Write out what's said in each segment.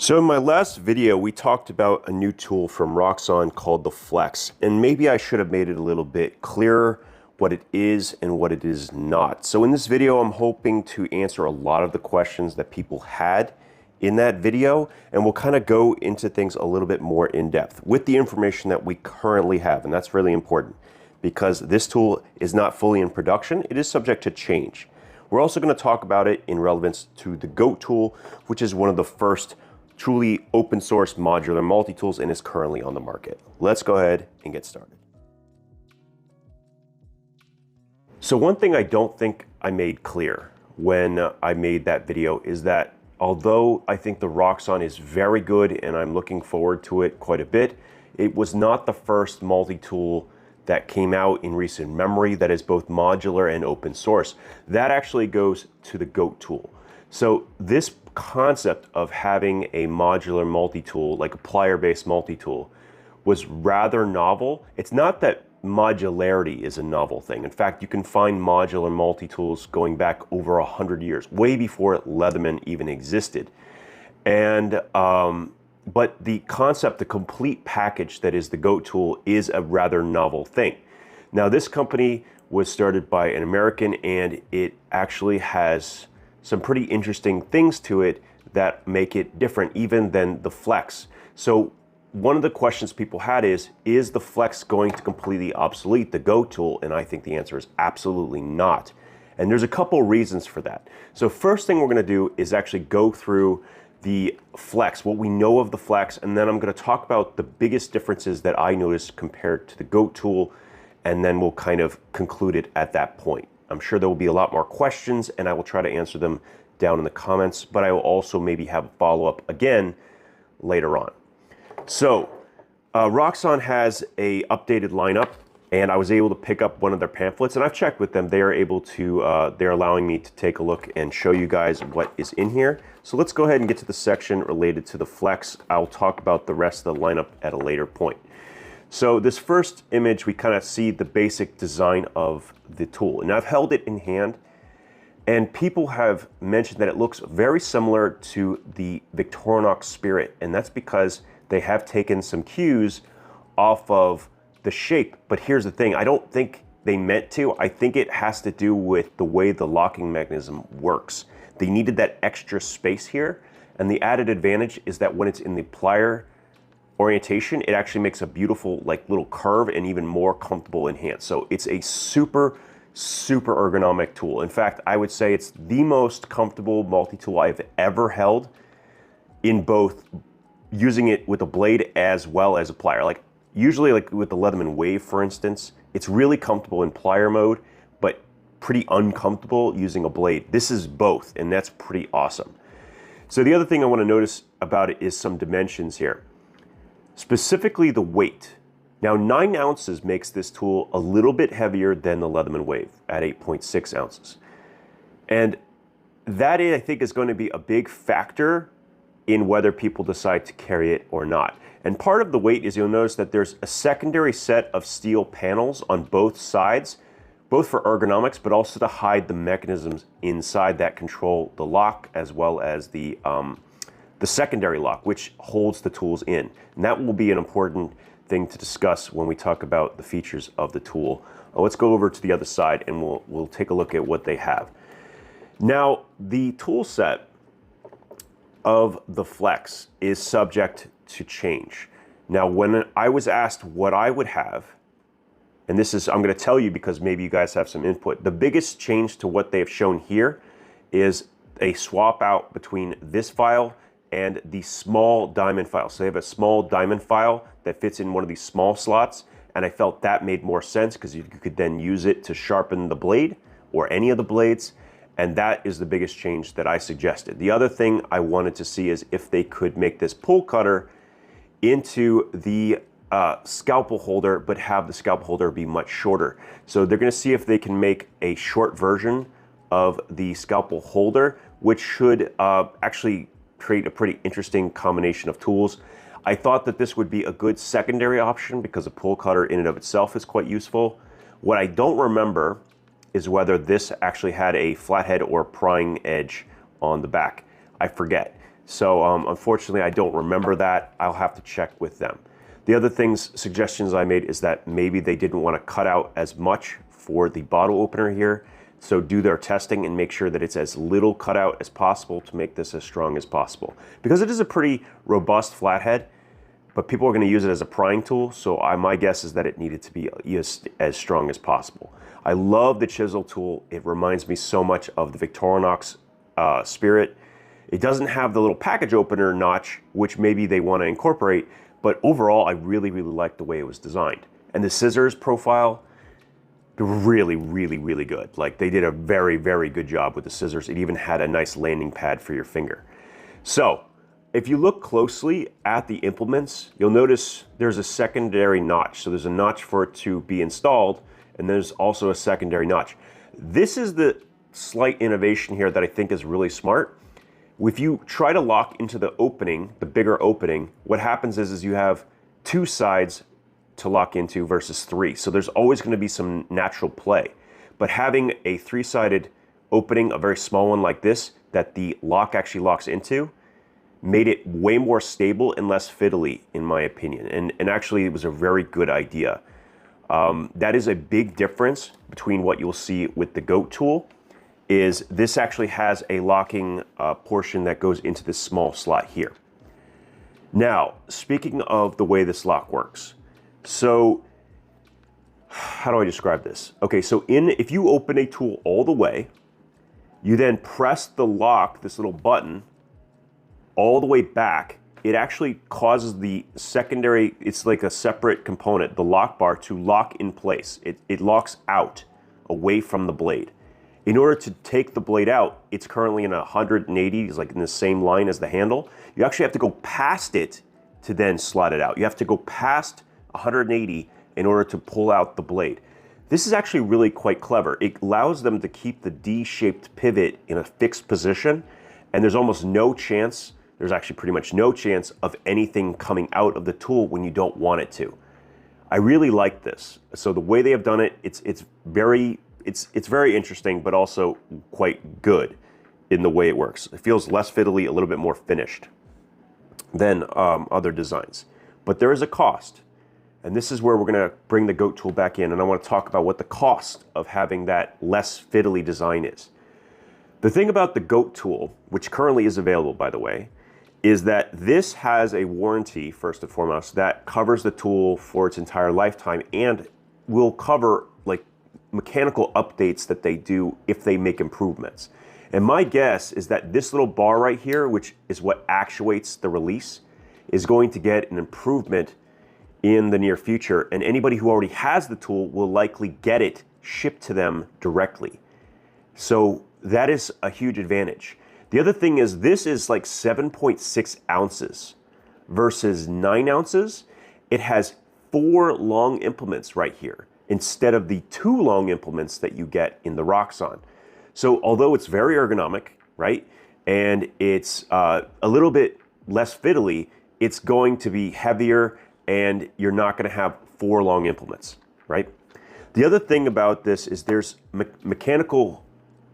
So in my last video, we talked about a new tool from Roxon called the Flex, and maybe I should have made it a little bit clearer what it is and what it is not. So in this video, I'm hoping to answer a lot of the questions that people had in that video, and we'll kind of go into things a little bit more in depth with the information that we currently have, and that's really important because this tool is not fully in production. It is subject to change. We're also going to talk about it in relevance to the GOAT tool, which is one of the first truly open source modular multi-tools and is currently on the market. Let's go ahead and get started. So one thing I don't think I made clear when I made that video is that although I think the Roxon is very good and I'm looking forward to it quite a bit, it was not the first multi-tool that came out in recent memory that is both modular and open source. That actually goes to the GOAT tool. So this concept of having a modular multi-tool, like a plier-based multi-tool, was rather novel. It's not that modularity is a novel thing. In fact, you can find modular multi-tools going back over 100 years, way before Leatherman even existed. And but the concept, the complete package that is the GOAT tool, is a rather novel thing. Now, this company was started by an American, and it actually has some pretty interesting things to it that make it different even than the Flex. So one of the questions people had is the Flex going to completely obsolete the GOAT tool? And I think the answer is absolutely not. And there's a couple reasons for that. So first thing we're going to do is actually go through the Flex, what we know of the Flex, and then I'm going to talk about the biggest differences that I noticed compared to the GOAT tool, and then we'll kind of conclude it at that point. I'm sure there will be a lot more questions, and I will try to answer them down in the comments, but I will also maybe have a follow-up again later on. So Roxon has a updated lineup, and I was able to pick up one of their pamphlets, and I've checked with them. They are able to, they're allowing me to take a look and show you guys what is in here. So let's go ahead and get to the section related to the Flex. I'll talk about the rest of the lineup at a later point. So this first image, we kind of see the basic design of the tool. And I've held it in hand, and people have mentioned that it looks very similar to the Victorinox Spirit. And that's because they have taken some cues off of the shape. But here's the thing, I don't think they meant to. I think it has to do with the way the locking mechanism works. They needed that extra space here. And the added advantage is that when it's in the plier orientation, it actually makes a beautiful like little curve and even more comfortable in hand. So it's a super ergonomic tool. In fact, I would say it's the most comfortable multi-tool I've ever held, in both using it with a blade as well as a plier. Like usually like with the Leatherman Wave, for instance, it's really comfortable in plier mode, but pretty uncomfortable using a blade. This is both, and that's pretty awesome. So the other thing I want to notice about it is some dimensions here. Specifically the weight. Now 9 ounces makes this tool a little bit heavier than the Leatherman Wave at 8.6 ounces. And that I think is going to be a big factor in whether people decide to carry it or not. And part of the weight is you'll notice that there's a secondary set of steel panels on both sides, both for ergonomics, but also to hide the mechanisms inside that control the lock, as well as the secondary lock, which holds the tools in. And that will be an important thing to discuss when we talk about the features of the tool. Let's go over to the other side and we'll take a look at what they have. Now, the tool set of the Flex is subject to change. Now, when I was asked what I would have, and this is, I'm going to tell you because maybe you guys have some input, the biggest change to what they've shown here is a swap out between this file and the small diamond file. So they have a small diamond file that fits in one of these small slots, and I felt that made more sense because you could then use it to sharpen the blade or any of the blades, and that is the biggest change that I suggested. The other thing I wanted to see is if they could make this pull cutter into the scalpel holder, but have the scalpel holder be much shorter. So they're going to see if they can make a short version of the scalpel holder, which should actually create a pretty interesting combination of tools. I thought that this would be a good secondary option because a pull cutter in and of itself is quite useful. What I don't remember is whether this actually had a flathead or prying edge on the back. I forget. So unfortunately, I don't remember that. I'll have to check with them. The other suggestions I made is that maybe they didn't want to cut out as much for the bottle opener here. So do their testing and make sure that it's as little cutout as possible to make this as strong as possible. Because it is a pretty robust flathead, but people are going to use it as a prying tool. So my guess is that it needed to be as strong as possible. I love the chisel tool. It reminds me so much of the Victorinox Spirit. It doesn't have the little package opener notch, which maybe they want to incorporate, but overall, I really, really like the way it was designed. And the scissors profile, really, really, really good. Like, they did a very, very good job with the scissors. It even had a nice landing pad for your finger. So, if you look closely at the implements, you'll notice there's a secondary notch. So there's a notch for it to be installed, and there's also a secondary notch. This is the slight innovation here that I think is really smart. If you try to lock into the opening, the bigger opening, what happens is you have two sides to lock into versus three. So there's always going to be some natural play. But having a three-sided opening, a very small one like this, that the lock actually locks into, made it way more stable and less fiddly, in my opinion. And actually, it was a very good idea. That is a big difference between what you'll see with the GOAT tool. Is this actually has a locking portion that goes into this small slot here. Now, speaking of the way this lock works, so how do I describe this? Okay, so if you open a tool all the way, you then press the lock, this little button, all the way back, it actually causes the secondary, it's like a separate component, the lock bar, to lock in place. It locks out away from the blade. In order to take the blade out, it's currently in 180, it's like in the same line as the handle. You actually have to go past it to then slide it out. You have to go past 180 in order to pull out the blade. This is actually really quite clever. It allows them to keep the D-shaped pivot in a fixed position, and there's almost no chance, there's actually pretty much no chance of anything coming out of the tool when you don't want it to. I really like this. So the way they have done it, it's very interesting, but also quite good in the way it works. It feels less fiddly, a little bit more finished than other designs. But there is a cost. And this is where we're going to bring the GOAT tool back in, and I want to talk about what the cost of having that less fiddly design is. The thing about the GOAT tool, which currently is available, by the way, is that this has a warranty, first and foremost, that covers the tool for its entire lifetime and will cover like mechanical updates that they do if they make improvements. And my guess is that this little bar right here, which is what actuates the release, is going to get an improvement in the near future, and anybody who already has the tool will likely get it shipped to them directly. So that is a huge advantage. The other thing is this is like 7.6 ounces versus 9 ounces. It has 4 long implements right here instead of the 2 long implements that you get in the Roxon. So although it's very ergonomic, right, and it's a little bit less fiddly, it's going to be heavier and you're not going to have 4 long implements, right? The other thing about this is there's mechanical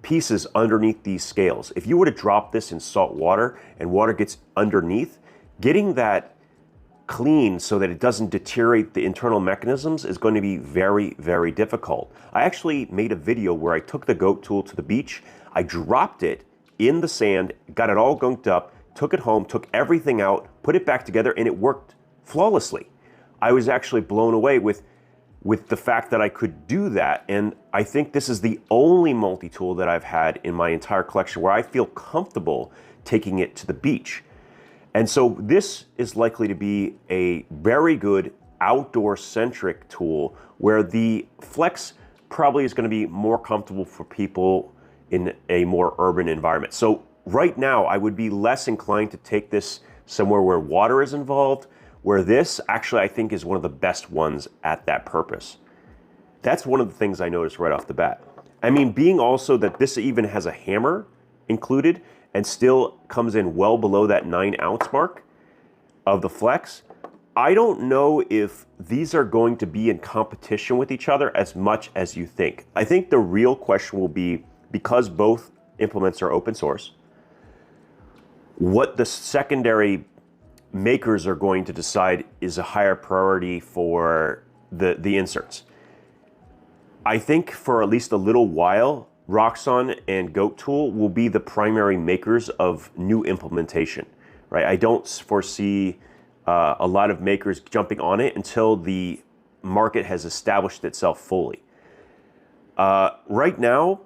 pieces underneath these scales. If you were to drop this in salt water and water gets underneath, getting that clean so that it doesn't deteriorate the internal mechanisms is going to be very, very difficult. I actually made a video where I took the GOAT tool to the beach, I dropped it in the sand, got it all gunked up, took it home, took everything out, put it back together, and it worked flawlessly. I was actually blown away with the fact that I could do that, and I think this is the only multi-tool that I've had in my entire collection where I feel comfortable taking it to the beach. And so this is likely to be a very good outdoor-centric tool where the Flex probably is going to be more comfortable for people in a more urban environment. So right now, I would be less inclined to take this somewhere where water is involved, where this actually I think is one of the best ones at that purpose. That's one of the things I noticed right off the bat. I mean, being also that this even has a hammer included and still comes in well below that 9 ounce mark of the Flex, I don't know if these are going to be in competition with each other as much as you think. I think the real question will be, because both implements are open source, What the secondary makers are going to decide is a higher priority for the inserts. I think for at least a little while, Roxon and GOAT tool will be the primary makers of new implementation, right? I don't foresee a lot of makers jumping on it until the market has established itself fully. Right now,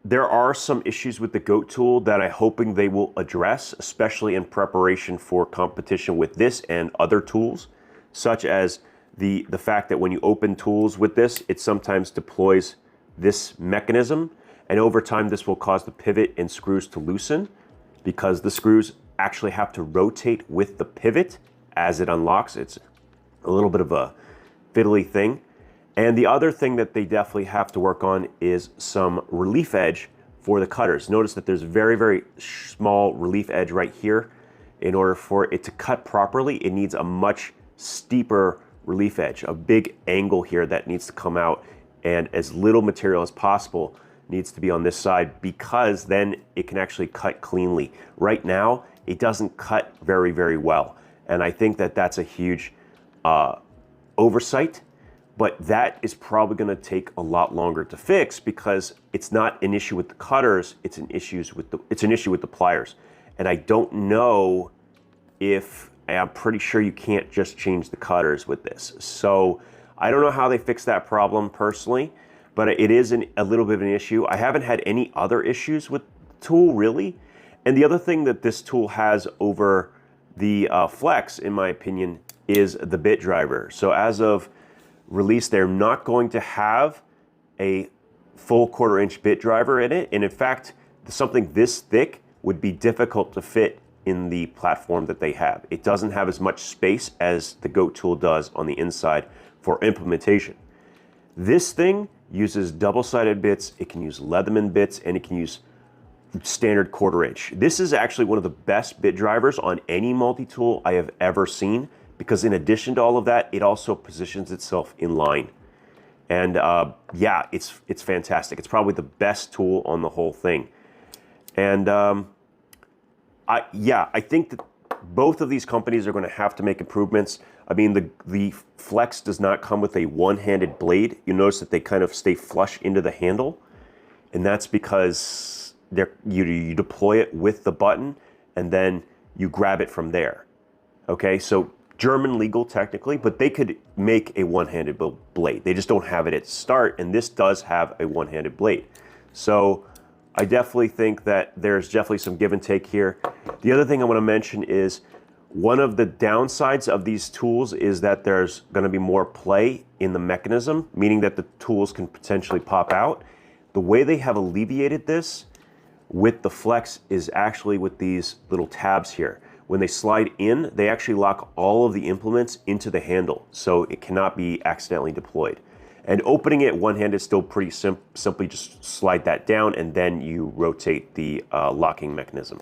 there are some issues with the GOAT tool that I'm hoping they will address, especially in preparation for competition with this and other tools, such as the fact that when you open tools with this, it sometimes deploys this mechanism, and over time this will cause the pivot and screws to loosen because the screws actually have to rotate with the pivot as it unlocks. It's a little bit of a fiddly thing. And the other thing that they definitely have to work on is some relief edge for the cutters. Notice that there's a very, very small relief edge right here. In order for it to cut properly, it needs a much steeper relief edge, a big angle here that needs to come out, and as little material as possible needs to be on this side because then it can actually cut cleanly. Right now, it doesn't cut very, very well. And I think that that's a huge oversight. But that is probably going to take a lot longer to fix because it's not an issue with the cutters, it's an issue with the pliers. And I don't know if, I'm pretty sure you can't just change the cutters with this. So I don't know how they fix that problem personally, but it is a little bit of an issue. I haven't had any other issues with the tool really. And the other thing that this tool has over the Flex, in my opinion, is the bit driver. So as of release, they're not going to have a full 1/4 inch bit driver in it. And in fact, something this thick would be difficult to fit in the platform that they have. It doesn't have as much space as the GOAT tool does on the inside for implementation. This thing uses double-sided bits, it can use Leatherman bits, and it can use standard 1/4 inch. This is actually one of the best bit drivers on any multi-tool I have ever seen, because in addition to all of that, it also positions itself in line. And yeah, it's fantastic. It's probably the best tool on the whole thing. And I think that both of these companies are going to have to make improvements. I mean, the Flex does not come with a one-handed blade. You notice that they kind of stay flush into the handle, and that's because you deploy it with the button, and then you grab it from there. Okay, so German legal technically, but they could make a one-handed blade. They just don't have it at start, and this does have a one-handed blade. So I definitely think that there's definitely some give and take here. The other thing I want to mention is one of the downsides of these tools is that there's going to be more play in the mechanism, meaning that the tools can potentially pop out. The way they have alleviated this with the Flex is actually with these little tabs here. When they slide in, they actually lock all of the implements into the handle, so it cannot be accidentally deployed. And opening it one-handed is still pretty simply just slide that down and then you rotate the locking mechanism.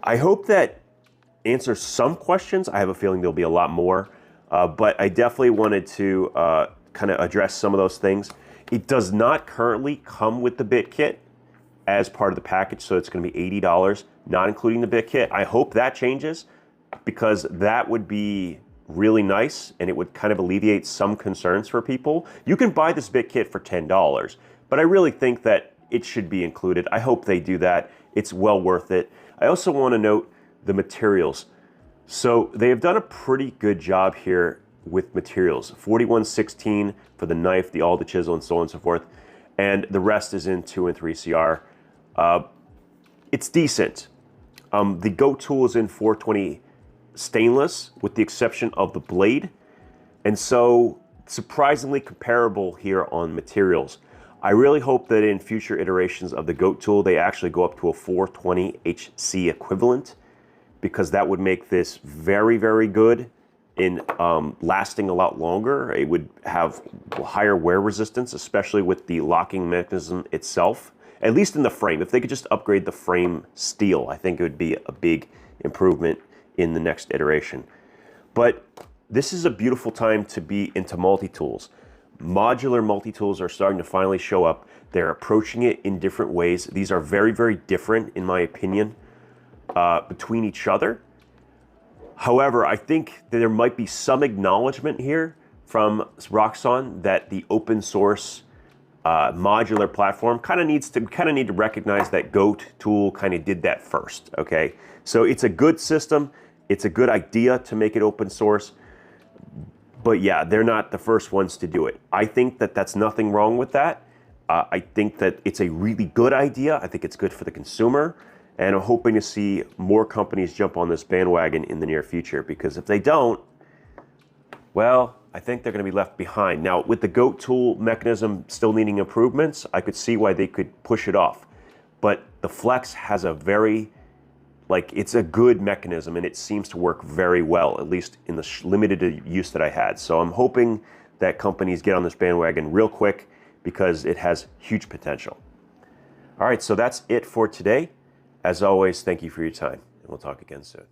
I hope that answers some questions. I have a feeling there'll be a lot more, but I definitely wanted to kind of address some of those things. It does not currently come with the bit kit as part of the package, so it's going to be $80, not including the bit kit. I hope that changes because that would be really nice and it would kind of alleviate some concerns for people. You can buy this bit kit for $10, but I really think that it should be included. I hope they do that. It's well worth it. I also want to note the materials. So they have done a pretty good job here with materials. 4116 for the knife, the chisel, and so on and so forth. And the rest is in 2 and 3 CR. It's decent. The GOAT tool is in 420 stainless with the exception of the blade. And so surprisingly comparable here on materials. I really hope that in future iterations of the GOAT tool, they actually go up to a 420 HC equivalent, because that would make this very, very good in lasting a lot longer. It would have higher wear resistance, especially with the locking mechanism itself, at least in the frame. If they could just upgrade the frame steel, I think it would be a big improvement in the next iteration. But this is a beautiful time to be into multi-tools. Modular multi-tools are starting to finally show up. They're approaching it in different ways. These are very, very different in my opinion. between each other. However, I think that there might be some acknowledgement here from Roxon that the open source modular platform kind of need to recognize that GOAT tool kind of did that first, okay? So it's a good system, it's a good idea to make it open source, but yeah, they're not the first ones to do it. I think that that's nothing wrong with that. I think that it's a really good idea. I think it's good for the consumer, and I'm hoping to see more companies jump on this bandwagon in the near future, because if they don't, well, I think they're going to be left behind. Now, with the GOAT tool mechanism still needing improvements, I could see why they could push it off. But the Flex has a very, it's a good mechanism, and it seems to work very well, at least in the limited use that I had. So I'm hoping that companies get on this bandwagon real quick, because it has huge potential. All right, so that's it for today. As always, thank you for your time, and we'll talk again soon.